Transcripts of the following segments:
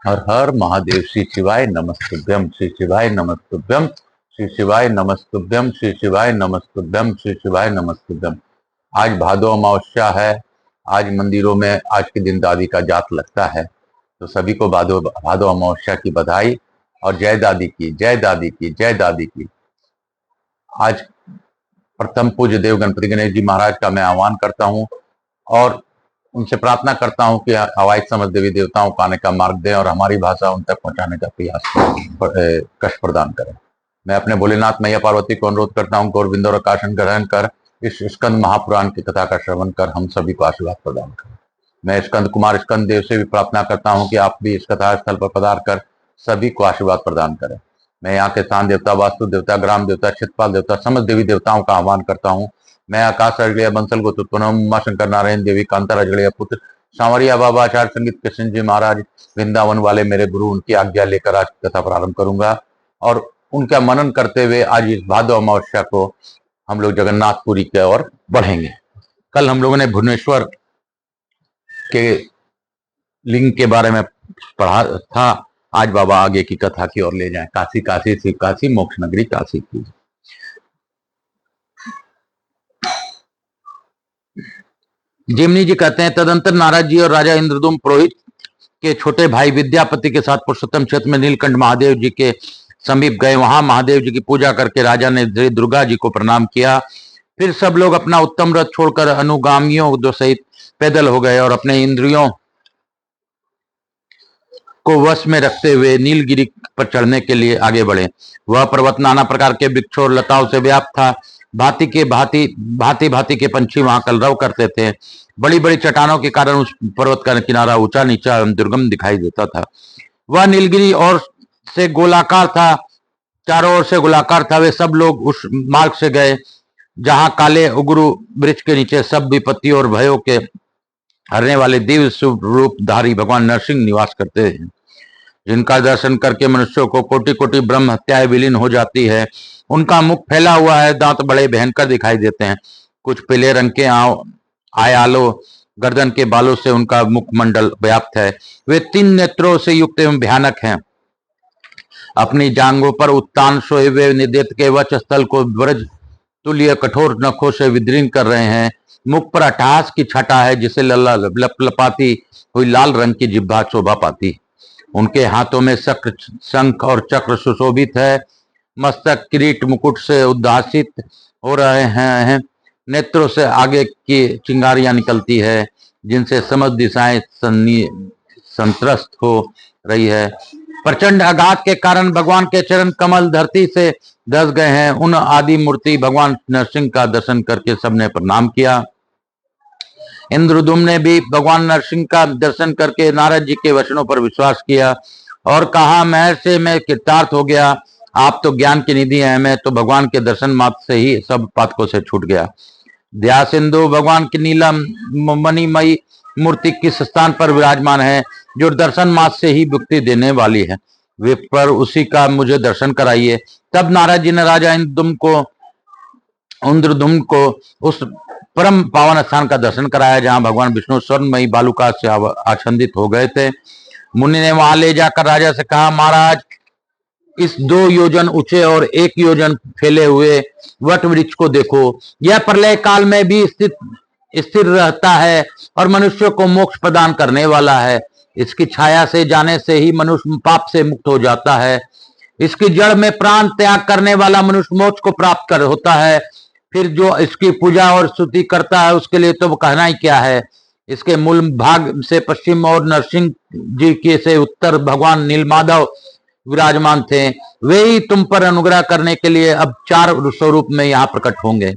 हर हर महादेव। श्री शिवाय नमस्तुभ्यम, श्री शिवाय नमस्तुभ्यम, श्री शिवाय नमस्तुभ्यम, श्री शिवाय नमस्तुभ्यम, श्री शिवाय नमस्तुभ्यम। आज भादो अमावस्या है। आज मंदिरों में आज के दिन दादी का जात लगता है, तो सभी को भादो भादो अमावस्या की बधाई और जय दादी की, जय दादी की, जय दादी की। आज प्रथम पूज्य देव गणपति गणेश जी महाराज का मैं आह्वान करता हूँ और उनसे प्रार्थना करता हूँ कि अवाइज समझ देवी देवताओं को आने का मार्ग दें और हमारी भाषा उन तक पहुंचाने का प्रयास कष्ट प्रदान करें। मैं अपने भोलेनाथ मैया पार्वती को अनुरोध करता हूँ गोरविंद और आकाशन ग्रहण कर इस स्कंद महापुराण की कथा का श्रवण कर हम सभी को आशीर्वाद प्रदान करें। मैं स्कंद कुमार स्कंद देव से भी प्रार्थना करता हूँ कि आप भी इस कथा स्थल पर पधार कर सभी को आशीर्वाद प्रदान करें। मैं यहाँ के स्थान देवता, वास्तु देवता, ग्राम देवता, क्षेत्रपाल देवता, समस्त देवी देवताओं का आह्वान करता हूँ। मैं आकाश अजगड़िया बंसल गोत्रोत्पन्न उमा शंकर नारायण देवी कांता अजगड़िया पुत्र सांवरिया बाबा आचार्य संगीत कृष्ण जी महाराज वृंदावन वाले मेरे गुरु, उनकी आज्ञा लेकर आज कथा प्रारंभ करूंगा और उनका मनन करते हुए आज इस भादो अमावस्या को हम लोग जगन्नाथपुरी की ओर बढ़ेंगे। कल हम लोगों ने भुवनेश्वर के लिंग के बारे में पढ़ा था। आज बाबा आगे की कथा की ओर ले जाएं। काशी काशी शिव काशी, मोक्ष नगरी काशी की। जिमनी जी कहते हैं, तदंतर नारद जी और राजा इंद्रदुम्न पुरोहित के छोटे भाई विद्यापति के साथ पुरुषोत्तम क्षेत्र में नीलकंठ महादेव जी के समीप गए। वहां महादेव जी की पूजा करके राजा ने दुर्गा जी को प्रणाम किया। फिर सब लोग अपना उत्तम रथ छोड़कर अनुगामियों सहित पैदल हो गए और अपने इंद्रियों को वश में रखते हुए नीलगिरी पर चढ़ने के लिए आगे बढ़े। वह पर्वत नाना प्रकार के वृक्षों और लताओं से व्याप्त था। भांति भांति के पंछी वहां कलरव करते थे। बड़ी बड़ी चट्टानों के कारण उस पर्वत का किनारा ऊंचा नीचा एवं दुर्गम दिखाई देता था। वह नीलगिरी और से गोलाकार था, चारों ओर से गोलाकार था। वे सब लोग उस मार्ग से गए जहां काले उग्र वृक्ष के नीचे सब विपत्ति और भयों के हरने वाले दिव्य शुभ रूपधारी भगवान नरसिंह निवास करते हैं, जिनका दर्शन करके मनुष्यों को कोटि कोटि ब्रह्म हत्याएं विलीन हो जाती है। उनका मुख फैला हुआ है, दांत बड़े भयंकर दिखाई देते हैं। कुछ पीले रंग के आयालो गर्दन के बालों से उनका मुखमंडल व्याप्त है। वे 3 नेत्रों से युक्त एवं भयानक हैं। अपनी जांघों पर उत्तान सोए हुए निदेत के वक्ष स्थल को ब्रज तुल्य कठोर नखों से विदीर्ण कर रहे हैं। मुख पर अट्टहास की छटा है, जिसे लपलपाती हुई लाल रंग की जिह्वा शोभा पाती। उनके हाथों में शंख और चक्र सुशोभित है। मस्तक किरीट मुकुट से उद्भासित हो रहे हैं। नेत्रों से आगे की चिंगारियां निकलती है, जिनसे समस्त दिशाएं संत्रस्त हो रही है। प्रचंड आघात के कारण भगवान के चरण कमल धरती से धस गए हैं। उन आदि मूर्ति भगवान नरसिंह का दर्शन करके सबने प्रणाम किया। इंद्रदुम्न ने भी भगवान नरसिंह का दर्शन करके नारद जी के वचनों पर विश्वास किया और कहा, महर्षि मैं कृतार्थ हो गया। आप तो ज्ञान की निधि हैं, मैं तो भगवान के दर्शन मात्र से ही सब पातकों से छूट गया। दया सिंधु भगवान की नीला मणिमयी मूर्ति किस स्थान पर विराजमान है, जो दर्शन मात्र से ही मुक्ति देने वाली है, वे पर उसी का मुझे दर्शन कराइए। तब नारद जी ने राजा इंद्रदुम्न को उस परम पावन स्थान का दर्शन कराया जहां भगवान विष्णु स्वर्णमयी बालुका से आच्छादित हो गए थे। मुनि ने वहां ले जाकर राजा से कहा, महाराज, इस 2 योजन ऊंचे और 1 योजन फैले हुए वट वृक्ष को देखो। यह प्रलय काल में भी स्थिर रहता है और मनुष्य को मोक्ष प्रदान करने वाला है। इसकी छाया से जाने से ही मनुष्य पाप से मुक्त हो जाता है। इसकी जड़ में प्राण त्याग करने वाला मनुष्य मोक्ष को प्राप्त कर होता है। फिर जो इसकी पूजा और स्तुति करता है उसके लिए तो कहना ही क्या है। इसके मूल भाग से पश्चिम और नरसिंह जी के से उत्तर भगवान नीलमाधव विराजमान थे। वे ही तुम पर अनुग्रह करने के लिए अब 4 स्वरूप में यहाँ प्रकट होंगे।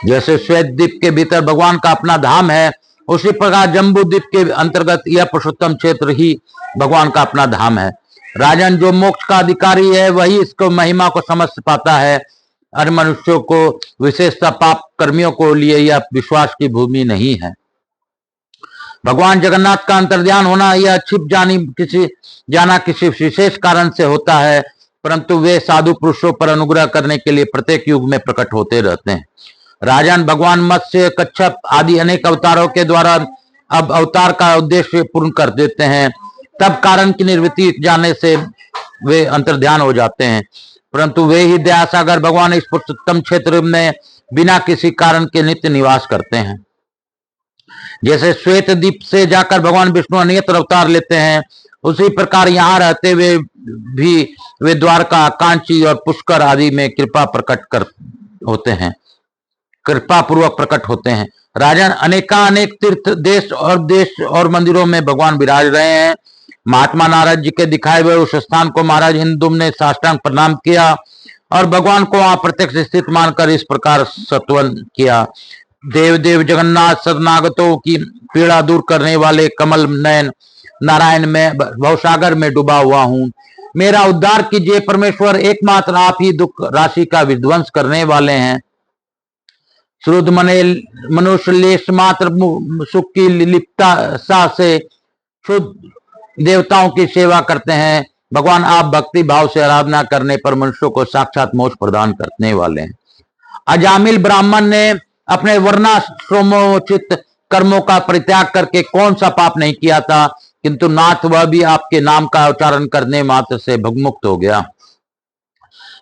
जैसे श्वेत द्वीप के भीतर भगवान का अपना धाम है, उसी प्रकार जम्बू द्वीप के अंतर्गत यह पुरुषोत्तम क्षेत्र ही भगवान का अपना धाम है। राजन, जो मोक्ष का अधिकारी है वही इसको महिमा को समझ पाता है। अन्य मनुष्यों को विशेषता पाप कर्मियों को लिए यह विश्वास की भूमि नहीं है। भगवान जगन्नाथ का अंतर्ध्यान होना यह छिप जाना किसी विशेष कारण से होता है, परंतु वे साधु पुरुषों पर अनुग्रह करने के लिए प्रत्येक युग में प्रकट होते रहते हैं। राजन, भगवान मत्स्य, कच्छप आदि अनेक अवतारों के द्वारा अब अवतार का उद्देश्य पूर्ण कर देते हैं। तब कारण की निवृत्ति जाने से वे अंतर्ध्यान हो जाते हैं, परंतु वे ही दयासागर भगवान इस पुरुषोत्तम क्षेत्र में बिना किसी कारण के नित्य निवास करते हैं। जैसे श्वेत द्वीप से जाकर भगवान विष्णु अनेक अवतार लेते हैं, उसी प्रकार यहाँ रहते हुए भी वे द्वारका, कांची और पुष्कर आदि में कृपा पूर्वक प्रकट होते हैं। राजन, अनेक तीर्थ देश और मंदिरों में भगवान विराज रहे हैं। महात्मा नारद जी के दिखाए हुए उस स्थान को महाराज इंदुम ने साष्टांग प्रणाम किया और भगवान को वहां प्रत्यक्ष स्थित मानकर इस प्रकार सत्वन किया। देव जगन्नाथ, शरणागतों की पीड़ा दूर करने वाले कमल नयन नारायण, में भवसागर में डूबा हुआ हूँ, मेरा उद्धार कीजिए परमेश्वर, एकमात्र आप ही दुख राशि का विध्वंस करने वाले हैं। श्रुद्ध मनुष्य लेश मात्र सुख की लिप्तता से शुद्ध देवताओं की सेवा करते हैं। भगवान आप भक्ति भाव से आराधना करने पर मनुष्यों को साक्षात मोक्ष प्रदान करने वाले हैं। अजामिल ब्राह्मण ने अपने वर्णाश्रमोचित कर्मों का परित्याग करके कौन सा पाप नहीं किया था, किंतु नाथ वह भी आपके नाम का उच्चारण करने मात्र से भगमुक्त हो गया।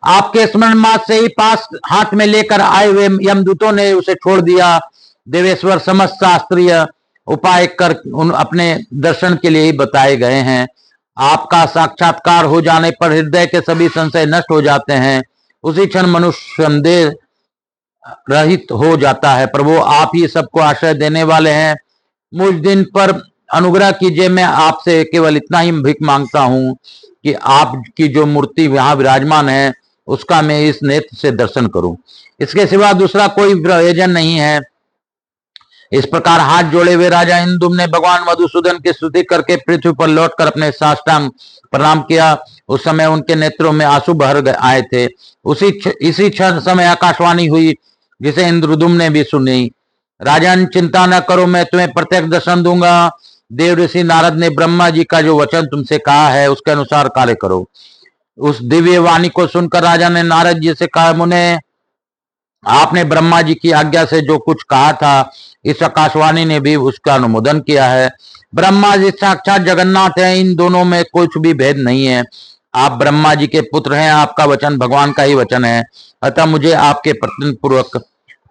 आपके स्मरण मात्र से ही पास हाथ में लेकर आए हुए यमदूतों ने उसे छोड़ दिया। देवेश्वर समस्त शास्त्रीय उपाय कर अपने दर्शन के लिए ही बताए गए हैं। आपका साक्षात्कार हो जाने पर हृदय के सभी संशय नष्ट हो जाते हैं। उसी क्षण मनुष्य संदेह रहित हो जाता है। प्रभु आप ही सबको आश्रय देने वाले हैं, मुझ दिन पर अनुग्रह कीजिए। मैं आपसे केवल इतना ही भीख मांगता हूँ कि आपकी जो मूर्ति यहाँ विराजमान है उसका मैं इस नेत्र से दर्शन करूं, इसके सिवा दूसरा कोई प्रयोजन नहीं है। इस प्रकार हाथ जोड़े हुए राजा इंदुम ने भगवान मधुसूदन की स्तुति करके पृथ्वी पर लौटकर अपने साष्टांग प्रणाम किया। उस समय उनके नेत्रों में आंसू बह आए थे। इसी क्षण समय आकाशवाणी हुई जिसे इंद्रदुम ने भी सुनी। राजन, चिंता न करो, मैं तुम्हें प्रत्यक्ष दर्शन दूंगा। देव ऋषि नारद ने ब्रह्मा जी का जो वचन तुमसे कहा है उसके अनुसार कार्य करो। उस दिव्य वाणी को सुनकर राजा ने नारद जी से कहा, मुने, आपने ब्रह्मा जी की आज्ञा से जो कुछ कहा था इस आकाशवाणी ने भी उसका अनुमोदन किया है। ब्रह्मा जी साक्षात जगन्नाथ हैं, इन दोनों में कुछ भी भेद नहीं है। आप ब्रह्मा जी के पुत्र हैं, आपका वचन भगवान का ही वचन है, अतः मुझे आपके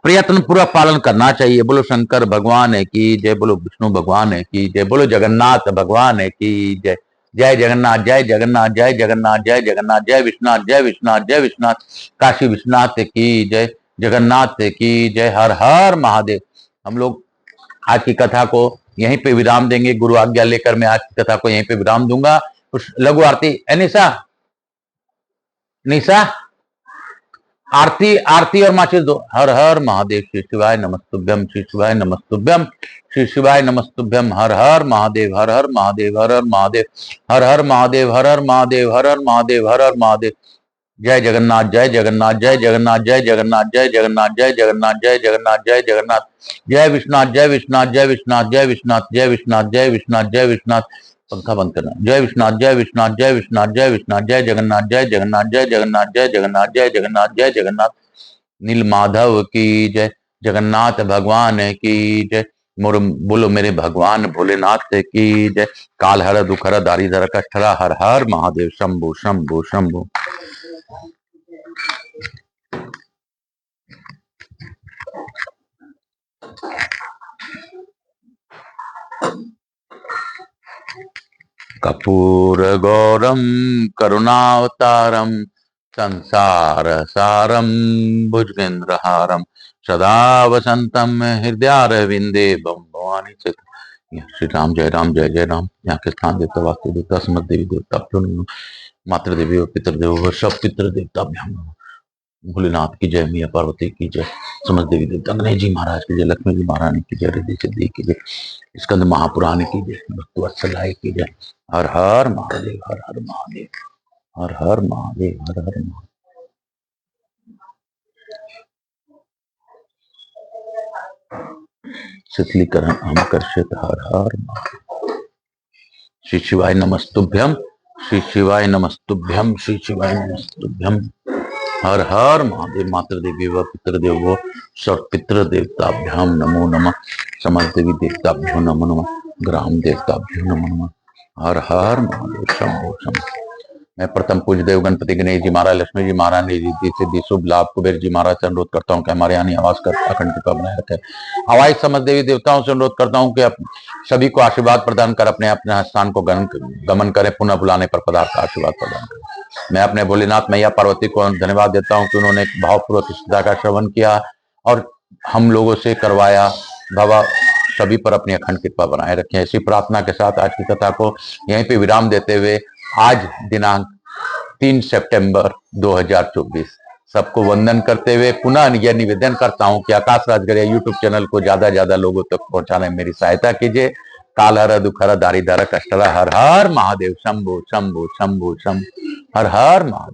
प्रयत्न पूर्वक पालन करना चाहिए। बोलो शंकर भगवान है की जय, बोलो विष्णु भगवान है की जय, बोलो जगन्नाथ भगवान है की जय। जय जगन्नाथ, जय जगन्नाथ, जय जगन्नाथ, जय जगन्नाथ, जय विश्वनाथ, जय विश्वनाथ, जय विश्वनाथ, काशी विश्वनाथ की जय, जगन्नाथ की जय। हर हर महादेव। हम लोग आज की कथा को यहीं पे विराम देंगे। गुरु आज्ञा लेकर मैं आज की कथा को यहीं पे विराम दूंगा। उस लघु आरती, निशा आरती और माचिस दो। हर हर महादेव, श्री शिवाय नमस्तुभ्यम, श्री शिवाय नमस्तुभ्यम, श्री शिवाय नमस्तुभ्यम। हर हर महादेव, हर हर महादेव, हर हर महादेव, हर हर महादेव, हर हर महादेव, हर हर महादेव, हर हर महादेव। जय जगन्नाथ, जय जगन्नाथ, जय जगन्नाथ, जय जगन्नाथ, जय जगन्नाथ, जय जगन्नाथ, जय जगन्नाथ, जय जगन्नाथ, जय विश्वनाथ, जय विश्वनाथ, जय विश्वनाथ, जय विश्वनाथ, जय विश्वनाथ, जय विश्वनाथ, जय विश्वनाथ। पंखा बंद करना। जय विश्वनाथ, जय विश्वनाथ, जय विश्वनाथ, जय विश्वनाथ, जय जगन्नाथ, जय जगन्नाथ, जय जगन्नाथ, जय जगन्नाथ, जय जगन्नाथ, जय जगन्नाथ। नील माधव की जय, जगन्नाथ भगवान की जय। बोलो मेरे भगवान भोलेनाथ की जय। काल हर दुख हर दारिद्र कष्ट हर। हर हर महादेव। शंभु शंभु शंभु। कपूर गौरम करुणावतारम संसार सारम भुजगेंद्रहारम सदा वसंतम हृदयारविंदे भवानी चित। श्री राम, जय राम, जय जय राम। यहाँ के स्थान देवता, वास्तु देवता, समस्त देवी देवता, मातृ देवी और पितृदेव, सब पितृ देवता भोलेनाथ की जय, मैया पार्वती की जय, समस्त देवी देवता, गणेश जी महाराज की जय, लक्ष्मी जी महारानी की जय, रिद्धि सिद्धि की जय, स्कंद महापुराण की जय, भक्तवत्सलाय की जय। हर हर महादेव, हर हर महादेव, हर हर महादेव, हर हर महादेव। शीतलीकरण हम कर्षित। हर हर महादेव। श्री शिवाय नमस्तुभ्यम, श्री शिवाय नमस्तुभ्यम, श्री शिवाय नमस्तुभ्यम। हर हर महादेव। मातृ देवी व पितृदेव वो सब पितृ देवताभ्याम नमो नमः। समस्त देवी देवताभ्यो नमो नमः। ग्राम देवताभ्यो नमो नमः। हर हर महादेव शंभो शंभो। मैं प्रथम पूज्य देव गणपति गणेश जी महाराज, लक्ष्मी जी महाराज, रिद्धि सिद्धि शुभ लाभ, कुबेर जी महाराज से अनुरोध करता हूँ कि हमारे यहाँ निवास कर अखंड कृपा बनाए रखे। हवाई समस्त देवी देवताओं से अनुरोध करता हूँ कि सभी को आशीर्वाद प्रदान कर अपने अपने स्थान को गमन करें, पुनः बुलाने पर पदार्थ आशीर्वाद प्रदान करें। मैं अपने भोलेनाथ मैया पार्वती को धन्यवाद देता हूँ कि उन्होंने भावपूर्वक इस कथा का श्रवण किया और हम लोगों से करवाया। बाबा सभी पर अपनी अखंड कृपा बनाए रखें। इसी प्रार्थना के साथ आज की कथा को यहीं पे विराम देते हुए आज दिनांक 3 सितंबर 2024 सबको वंदन करते हुए पुनः यह निवेदन करता हूं कि आकाश राजगढ़िया यूट्यूब चैनल को ज्यादा लोगों तक पहुंचाने में मेरी सहायता कीजिए। कालहर दुखहर दारिद्र कष्टहर हर हर महादेव शंभो शंभो शंभो शंभो हर हर महादेव।